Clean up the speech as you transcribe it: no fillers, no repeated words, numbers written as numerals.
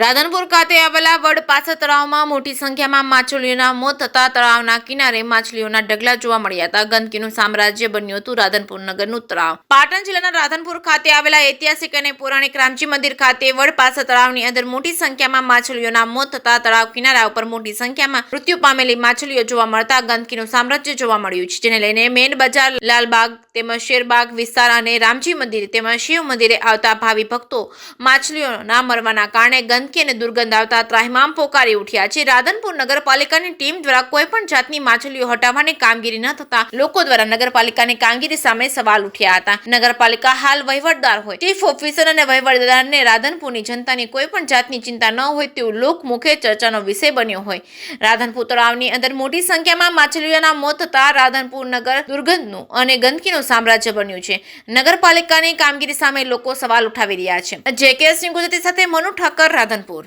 રાધનપુર ખાતે આવેલા વડપાસા તળાવમાં મોટી સંખ્યામાં માછલીઓના મોત થતા તળાવના કિનારે માછલીઓના ઢગલા જોવા મળ્યા હતા. ગંદકીનું સામ્રાજ્ય બન્યું હતું રાધનપુર નગરનું તળાવ. પાટણ જિલ્લાના રાધનપુર ખાતે આવેલા ઐતિહાસિક અને પૌરાણિક રામજી મંદિર ખાતે વડપાસા તળાવની અંદર મોટી સંખ્યામાં માછલીઓના મોત થતા તળાવ કિનારા ઉપર મોટી સંખ્યામાં મૃત્યુ પામેલી માછલીઓ જોવા મળતા ગંદકીનું સામ્રાજ્ય જોવા મળ્યું છે, જેને લઈને મેન બજાર, લાલબાગ તેમજ શેરબાગ વિસ્તાર અને રામજી મંદિર તેમજ શિવ મંદિરે આવતા ભાવિ ભક્તો માછલીઓના મરવાના કારણે ગંદકી અને દુર્ગંધ આવતા ત્રાહિમામ પોકારી ઉઠ્યા છે. રાધનપુર નગરપાલિકાની ટીમ દ્વારા કોઈ પણ જાતની માછલીઓ હટાવવાની કામગીરી ન થતા લોકો દ્વારા નગરપાલિકાની કામગીરી સામે સવાલ ઉઠ્યા હતા. નગરપાલિકા હાલ વહીવટદાર હોય, ચીફ ઓફિસર અને વહીવટદારને રાધનપુરની જનતાની કોઈ પણ જાતની ચિંતા ન હોય તેવું લોકમુખે ચર્ચાનો વિષય બન્યો હોય. રાધનપુર તળાવની અંદર મોટી સંખ્યામાં માછલીઓના મોત થતા રાધનપુર નગર દુર્ગંધનું અને ગંદકીનું સામ્રાજ્ય બન્યું છે. નગરપાલિકાની કામગીરી સામે લોકો સવાલ ઉઠાવી રહ્યા છે. JKS ન્યૂઝ ગુજરાતી સાથે મનુ ઠક્કર, રાધનપુર.